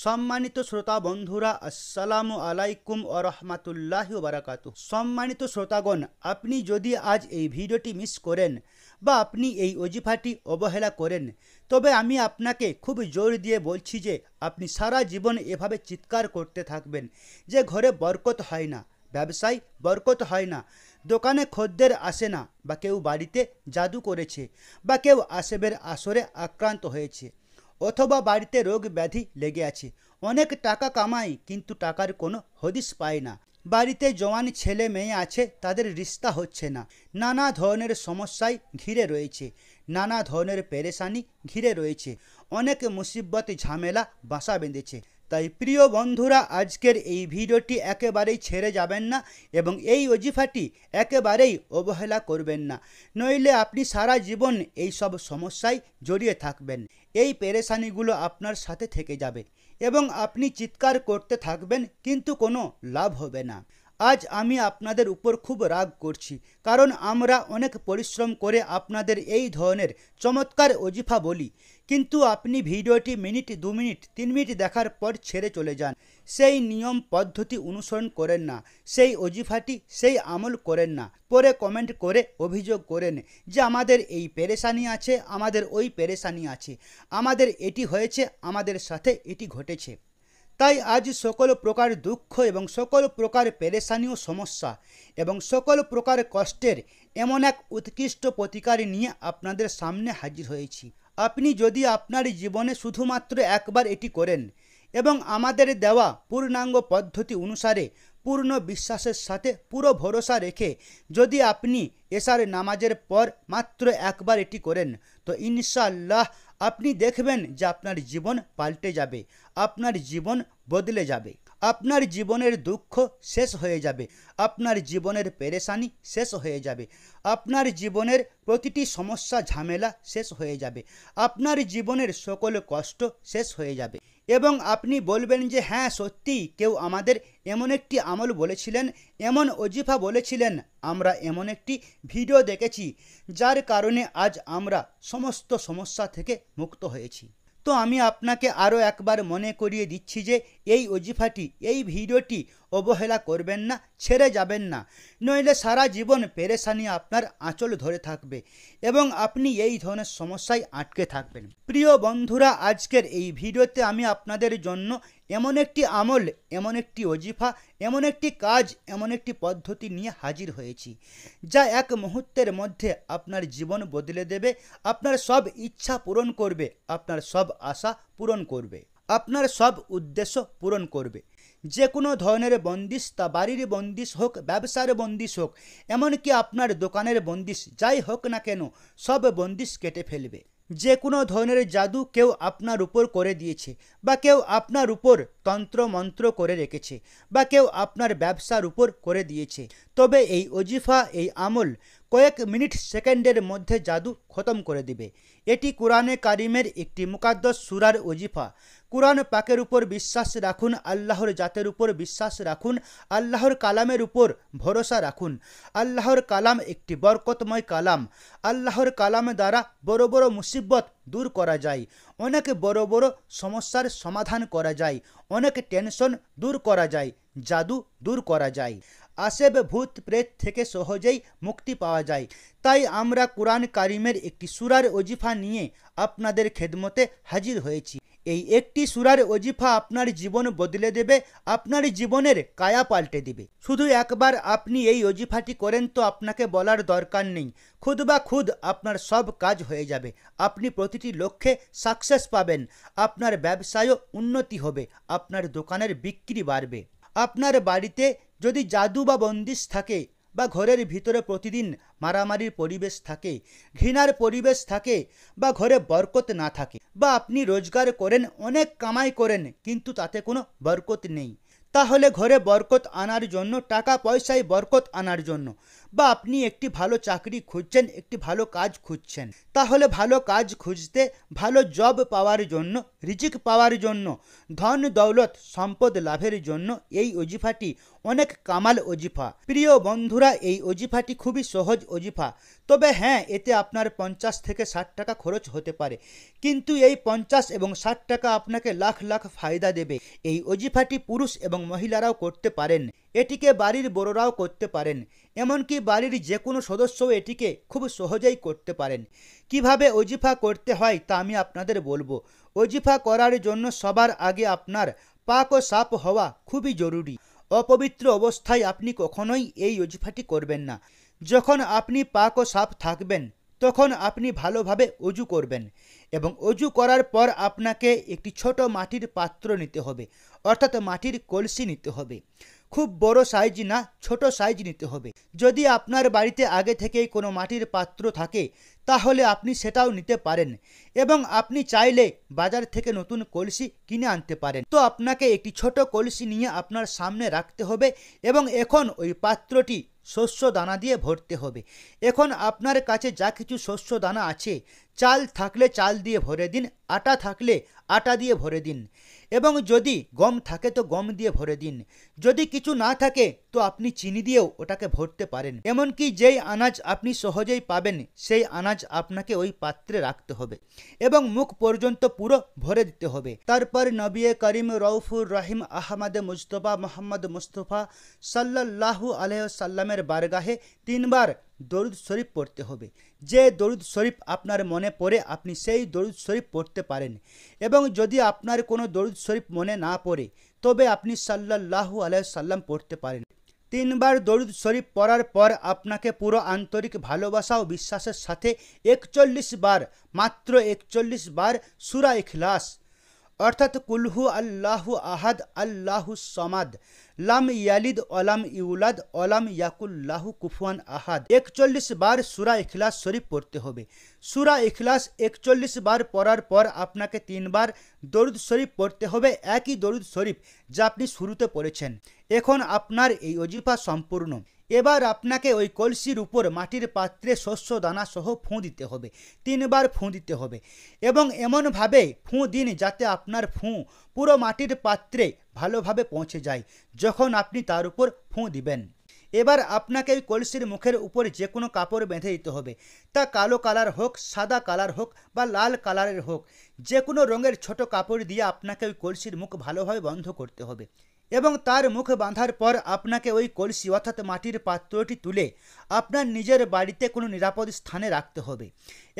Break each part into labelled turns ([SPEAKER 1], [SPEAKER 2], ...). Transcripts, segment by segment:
[SPEAKER 1] সম্মানিত শ্রোতা বন্ধুরা, আসসালামু আলাইকুম ও রহমাতুল্লাহি ওয়া বারাকাতুহু। সম্মানিত শ্রোতাগণ, আপনি যদি আজ এই ভিডিওটি মিস করেন বা আপনি এই ওজিফাটি অবহেলা করেন, তবে আমি আপনাকে খুব জোর দিয়ে বলছি যে আপনি সারা জীবন এভাবে চিৎকার করতে থাকবেন যে ঘরে বরকত হয় না, ব্যবসায় বরকত হয় না, দোকানে খদ্দের আসে না, বা কেউ বাড়িতে জাদু করেছে, বা কেউ আসবের আসরে আক্রান্ত হয়েছে, অথবা বাড়িতে রোগ ব্যাধি লেগে আছে। অনেক টাকা কামায় কিন্তু টাকার কোনো হদিস পায় না। বাড়িতে জওয়ান ছেলে মেয়ে আছে, তাদের রিস্তা হচ্ছে না। নানা ধরনের সমস্যায় ঘিরে রয়েছে, নানা ধরনের পেরেশানি ঘিরে রয়েছে, অনেক মুসিবত ঝামেলা বাসা বেঁধেছে। তাই প্রিয় বন্ধুরা, আজকের এই ভিডিওটি একেবারেই ছেড়ে যাবেন না এবং এই ওজিফাটি একেবারেই অবহেলা করবেন না, নইলে আপনি সারা জীবন এই সব সমস্যায় জড়িয়ে থাকবেন। এই পেরেশানিগুলো আপনার সাথে থেকে যাবে এবং আপনি চিৎকার করতে থাকবেন কিন্তু কোনো লাভ হবে না। আজ আমি আপনাদের উপর খুব রাগ করছি, কারণ আমরা অনেক পরিশ্রম করে আপনাদের এই ধরনের চমৎকার ওজিফা বলি, কিন্তু আপনি ভিডিওটি মিনিট 2 মিনিট 3 মিনিট দেখার পর ছেড়ে চলে যান। সেই নিয়ম পদ্ধতি অনুসরণ করেন না, সেই ওজিফাটি সেই আমল করেন না, পরে কমেন্ট করে অভিযোগ করেন যে আমাদের এই পেরেশানি আছে, আমাদের ওই পেরেশানি আছে, আমাদের এটি হয়েছে, আমাদের সাথে এটি ঘটেছে। তাই আজ সকল প্রকার দুঃখ এবং সকল প্রকার পেরেশানি ও সমস্যা এবং সকল প্রকার কষ্টের এমন এক উৎকৃষ্ট প্রতিকার নিয়ে আপনাদের সামনে হাজির হয়েছি। আপনি যদি আপনার জীবনে শুধুমাত্র একবার এটি করেন এবং আমাদের দেওয়া পূর্ণাঙ্গ পদ্ধতি অনুসারে পূর্ণ বিশ্বাসের সাথে পুরো ভরসা রেখে যদি আপনি এশার নামাজের পর মাত্র একবার এটি করেন, তো ইনশাআল্লাহ আপনি দেখবেন যে আপনার জীবন পাল্টে যাবে, আপনার জীবন বদলে যাবে, আপনার জীবনের দুঃখ শেষ হয়ে যাবে, আপনার জীবনের পেরেশানি শেষ হয়ে যাবে, আপনার জীবনের প্রতিটি সমস্যা ঝামেলা শেষ হয়ে যাবে, আপনার জীবনের সকল কষ্ট শেষ হয়ে যাবে এবং আপনি বলবেন যে হ্যাঁ, সত্যি কেউ আমাদের এমন একটি আমল বলেছিলেন, এমন ওজিফা বলেছিলেন, আমরা এমন একটি ভিডিও দেখেছি যার কারণে আজ আমরা সমস্ত সমস্যা থেকে মুক্ত হয়েছি। তো আমি আপনাকে আরও একবার মনে করিয়ে দিচ্ছি যে এই ওজিফাটি, এই ভিডিওটি অবহেলা করবেন না, ছেড়ে যাবেন না, নইলে সারা জীবন পেরেশানি আপনার আঁচল ধরে থাকবে এবং আপনি এই ধরনের সমস্যায় আটকে থাকবেন। প্রিয় বন্ধুরা, আজকের এই ভিডিওতে আমি আপনাদের জন্য এমন একটি আমল, এমন একটি ওজিফা, এমন একটি কাজ, এমন একটি পদ্ধতি নিয়ে হাজির হয়েছি যা এক মুহূর্তের মধ্যে আপনার জীবন বদলে দেবে, আপনার সব ইচ্ছা পূরণ করবে, আপনার সব আশা পূরণ করবে, আপনার সব উদ্দেশ্য পূরণ করবে। যে কোনো ধরনের বন্দিশ, তা বাড়ির বন্দিশ হোক, ব্যবসার বন্দিশ হোক, এমনকি আপনার দোকানের বন্দিশ, যাই হোক না কেন, সব বন্দিশ কেটে ফেলবে। যে কোনো ধরনের জাদু কেউ আপনার উপর করে দিয়েছে, বা কেউ আপনার উপর তন্ত্র মন্ত্র করে রেখেছে, বা কেউ আপনার ব্যবসার উপর করে দিয়েছে, তবে এই ওজিফা, এই আমল কয়েক মিনিট সেকেন্ডের মধ্যে জাদু খতম করে দিবে। এটি কোরআনে কারিমের একটি মুকাদ্দাস সূরার ওজিফা। কোরআন পাকের উপর বিশ্বাস রাখুন, আল্লাহর জাতের উপর বিশ্বাস রাখুন, আল্লাহর কালামের উপর ভরসা রাখুন। আল্লাহর কালাম একটি বরকতময় কালাম। আল্লাহর কালাম দ্বারা বড় বড় মুসিবত দূর করা যায়, অনেক বড় বড় সমস্যার সমাধান করা যায়, অনেক টেনশন দূর করা যায়, জাদু দূর করা যায়, আসেব ভূত প্রেত থেকে সহজেই মুক্তি পাওয়া যায়। তাই আমরা কোরআন কারিমের একটি সূরার ওজিফা নিয়ে আপনাদের খেদমতে হাজির হয়েছি। এই একটি সূরার ওজিফা আপনার জীবন বদলে দেবে, আপনার জীবনের কায়া পাল্টে দেবে। শুধু একবার আপনি এই ওজিফাটি করেন তো আপনাকে বলার দরকার নেই, খুদ বা খুদ আপনার সব কাজ হয়ে যাবে, আপনি প্রতিটি লক্ষ্যে সাকসেস পাবেন, আপনার ব্যবসায়ও উন্নতি হবে, আপনার দোকানের বিক্রি বাড়বে। আপনার বাড়িতে যদি জাদু বা বন্দিশ থাকে, বা ঘরের ভিতরে প্রতিদিন মারামারির পরিবেশ থাকে, ঘৃণার পরিবেশ থাকে, বা ঘরে বরকত না থাকে, বা আপনি রোজগার করেন, অনেক কামাই করেন, কিন্তু তাতে কোনো বরকত নেই, তাহলে ঘরে বরকত আনার জন্য, টাকা পয়সায় বরকত আনার জন্য, বা আপনি একটি ভালো চাকরি খুঁজছেন, একটি ভালো কাজ খুঁজছেন, তাহলে ভালো কাজ খুঁজতে, ভালো জব পাওয়ার জন্য, রিজিক পাওয়ার জন্য, ধন দৌলত সম্পদ লাভের জন্য এই ওজিফাটি অনেক কামাল ওজিফা। প্রিয় বন্ধুরা, এই ওজিফাটি খুবই সহজ ওজিফা। তবে হ্যাঁ, এতে আপনার 50 থেকে 60 টাকা খরচ হতে পারে, কিন্তু এই 50 এবং 60 টাকা আপনাকে লাখ লাখ ফায়দা দেবে। এই ওজিফাটি পুরুষ এবং মহিলারাও করতে পারেন, এটিকে বাড়ির বড়রাও করতে পারেন, এমনকি বাড়ির যে কোনো সদস্যও এটিকে খুব সহজেই করতে পারেন। কিভাবে ওজিফা করতে হয় তা আমি আপনাদের বলবো। ওজিফা করার জন্য সবার আগে আপনার পাক ও সাফ হওয়া খুবই জরুরি। অপবিত্র অবস্থায় আপনি কখনোই এই ওজিফাটি করবেন না। যখন আপনি পাক ও সাফ থাকবেন তখন আপনি ভালোভাবে অজু করবেন, এবং অজু করার পর আপনাকে একটি ছোট মাটির পাত্র নিতে হবে, অর্থাৎ মাটির কলসি নিতে হবে। খুব বড় সাইজ না, ছোট সাইজ নিতে হবে। যদি আপনার বাড়িতে আগে থেকেই কোনো মাটির পাত্র থাকে তাহলে আপনি সেটাও নিতে পারেন, এবং আপনি চাইলে বাজার থেকে নতুন কলসি কিনে আনতে পারেন। তো আপনাকে একটি ছোট কলসি নিয়ে আপনার সামনে রাখতে হবে, এবং এখন ওই পাত্রটি শস্য দানা দিয়ে ভরতে হবে। এখন আপনার কাছে যা কিছু শস্য দানা আছে, চাল থাকলে চাল দিয়ে ভরে দিন, আটা থাকলে আটা দিয়ে ভরে দিন, এবং যদি গম থাকে তো গম দিয়ে ভরে দিন। যদি কিছু না থাকে তো আপনি চিনি দিয়েও ওটাকে ভরতে পারেন। এমনকি যেই আনাজ আপনি সহজেই পাবেন সেই আনাজ আপনাকে ওই পাত্রে রাখতে হবে, এবং মুখ পর্যন্ত পুরো ভরে দিতে হবে। তারপর নবী করিম রউফুর রহিম আহমদ মুজতবা মোহাম্মদ মুস্তফা সাল্লাল্লাহু আলাইহি সাল্লামের বারগাহে 3 বার দরুদ শরীফ পড়তে হবে। যে দরুদ শরীফ আপনার মনে পড়ে আপনি সেই দরুদ শরীফ পড়তে পারেন, এবং যদি আপনার কোনো দরুদ শরীফ মনে না পড়ে তবে আপনি সাল্লাল্লাহু আলাইহি সাল্লাম পড়তে পারেন। 3 বার দরুদ শরীফ পড়ার পর আপনাকে পুরো আন্তরিক ভালোবাসা ও বিশ্বাসের সাথে 41 বার, মাত্র 41 বার সূরা ইখলাস অর্থাৎ কুলহু আল্লাহু আহাদ আল্লাহু সমাদ লাম ইয়ালিদ ওয়ালাম ইউলাদ ওয়ালাম ইয়াকুল্লাহু কুফুয়ান আহাদ 41 বার সূরা ইখলাস শরীফ পড়তে হবে। সূরা ইখলাস 41 বার পড়ার পর আপনাকে 3 বার দরুদ শরীফ পড়তে হবে, একই দরুদ শরীফ যা আপনি শুরুতে পড়েছেন। এখন আপনার এই ওজিফা সম্পূর্ণ। এবার আপনাকে ওই কলসির উপর মাটির পাত্রে শস্য দানা সহ ফুঁ দিতে হবে, 3 বার ফুঁ দিতে হবে, এবং এমনভাবে ফুঁ দিন যাতে আপনার ফুঁ পুরো মাটির পাত্রে ভালোভাবে পৌঁছে যায় যখন আপনি তার উপর ফুঁ দিবেন। এবার আপনাকে ওই কলসির মুখের উপর যে কোনো কাপড় বেঁধে দিতে হবে, তা কালো কালার হোক, সাদা কালার হোক বা লাল কালারের হোক, যে কোনো রঙের ছোট কাপড় দিয়ে আপনাকে ওই কলসির মুখ ভালোভাবে বন্ধ করতে হবে, এবং তার মুখ বাঁধার পর আপনাকে ওই কলসি অর্থাৎ মাটির পাত্রটি তুলে আপনার নিজের বাড়িতে কোনো নিরাপদ স্থানে রাখতে হবে,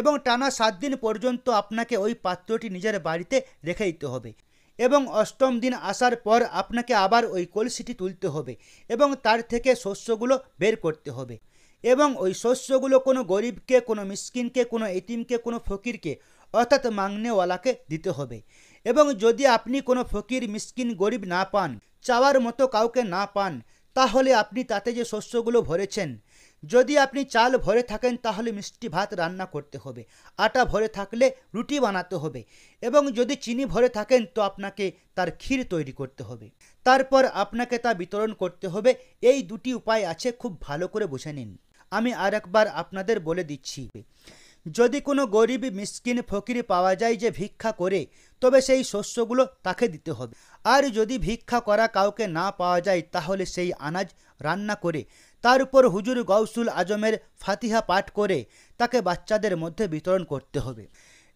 [SPEAKER 1] এবং টানা 7 দিন পর্যন্ত আপনাকে ওই পাত্রটি নিজের বাড়িতে রেখে দিতে হবে, এবং 8ম দিন আসার পর আপনাকে আবার ওই কলসিটি তুলতে হবে, এবং তার থেকে শস্যগুলো বের করতে হবে, এবং ওই শস্যগুলো কোনো গরিবকে, কোনো মিসকিনকে, কোনো এতিমকে, কোনো ফকিরকে অর্থাৎ মাংনেওয়ালাকে দিতে হবে। এবং যদি আপনি কোনো ফকির, মিসকিন, গরিব না পান, চাওয়ার মতো কাউকে না পান, তাহলে আপনি তাতে যে শস্যগুলো ভরেছেন, যদি আপনি চাল ভরে থাকেন তাহলে মিষ্টি ভাত রান্না করতে হবে, আটা ভরে থাকলে রুটি বানাতে হবে, এবং যদি চিনি ভরে থাকেন তো আপনাকে তার ক্ষীর তৈরি করতে হবে। তারপর আপনাকে তা বিতরণ করতে হবে। এই 2টি উপায় আছে, খুব ভালো করে বুঝে নিন। আমি আরেকবার আপনাদের বলে দিচ্ছি। যদি কোনো গরিব, মিসকিন, ফকির পাওয়া যায় যে ভিক্ষা করে, তবে সেই শস্যগুলো তাকে দিতে হবে। আর যদি ভিক্ষা করা কাউকে না পাওয়া যায় তাহলে সেই আনাজ রান্না করে তার উপর হুজুর গাউসুল আজমের ফাতিহা পাঠ করে তাকে বাচ্চাদের মধ্যে বিতরণ করতে হবে।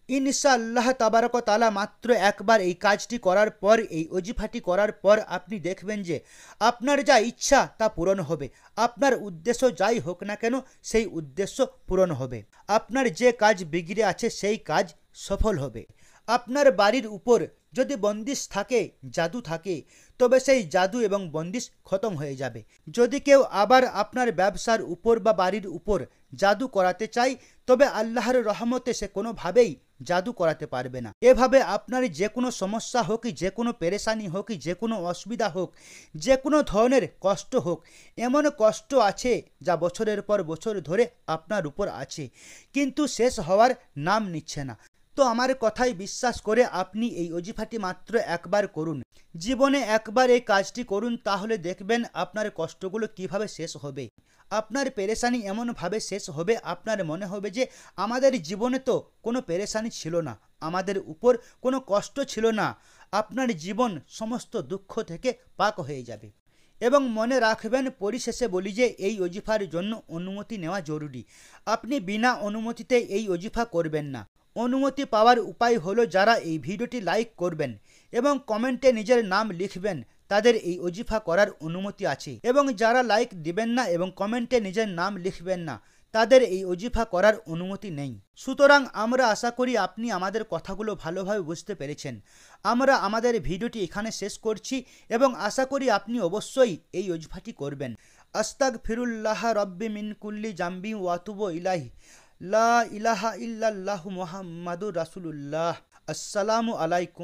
[SPEAKER 1] ইনশাআল্লাহ তাবারক তাআলা মাত্র একবার এই কাজটি করার পর, এই ওজিফাটি করার পর আপনি দেখবেন যে আপনার যা ইচ্ছা তা পূরণ হবে। আপনার উদ্দেশ্য যাই হোক না কেন সেই উদ্দেশ্য পূরণ হবে। আপনার যে কাজ বিগড়ে আছে সেই কাজ সফল হবে। আপনার বাড়ির উপর যদি বন্দিশ থাকে, জাদু থাকে, তবে সেই জাদু এবং বন্দিশ খতম হয়ে যাবে। যদি কেউ আবার আপনার ব্যবসার উপর বা বাড়ির উপর জাদু করাতে চায়, তবে আল্লাহর রহমতে সে কোনোভাবেই জাদু করাতে পারবে না। এভাবে আপনার যে কোনো সমস্যা হোক, যে কোনো পেরেশানি হোক, যে কোনো অসুবিধা হোক, যে কোনো ধরনের কষ্ট হোক, এমন কষ্ট আছে যা বছরের পর বছর ধরে আপনার উপর আছে কিন্তু শেষ হওয়ার নাম নিচ্ছে না। তো আমার কথায় বিশ্বাস করে আপনি এই ওজিফাটি মাত্র একবার করুন, জীবনে একবার এই কাজটি করুন, তাহলে দেখবেন আপনার কষ্টগুলো কিভাবে শেষ হবে। আপনার পেরেশানি এমনভাবে শেষ হবে, আপনার মনে হবে যে আমাদের জীবনে তো কোনো পেরেশানি ছিল না, আমাদের উপর কোনো কষ্ট ছিল না। আপনার জীবন সমস্ত দুঃখ থেকে পাক হয়ে যাবে। এবং মনে রাখবেন, পরিশেষে বলি যে এই ওজিফার জন্য অনুমতি নেওয়া জরুরি। আপনি বিনা অনুমতিতে এই ওজিফা করবেন না। অনুমতি পাওয়ার উপায় হলো যারা এই ভিডিওটি লাইক করবেন এবং কমেন্টে নিজের নাম লিখবেন, তাদের এই ওজিফা করার অনুমতি আছে। এবং যারা লাইক দিবেন না এবং কমেন্টে নিজের নাম লিখবেন না, তাদের এই ওজিফা করার অনুমতি নেই। সুতরাং আমরা আশা করি আপনি আমাদের কথাগুলো ভালোভাবে বুঝতে পেরেছেন। আমরা আমাদের ভিডিওটি এখানে শেষ করছি এবং আশা করি আপনি অবশ্যই এই ওজিফাটি করবেন। আস্তাগফিরুল্লাহ রব্বি মিন কুল্লি জামবি ওয়া আতুবু ইলাইহি, লা ইলাহা ইল্লাল্লাহু মুহাম্মাদুর রাসূলুল্লাহ। আসসালামু আলাইকুম।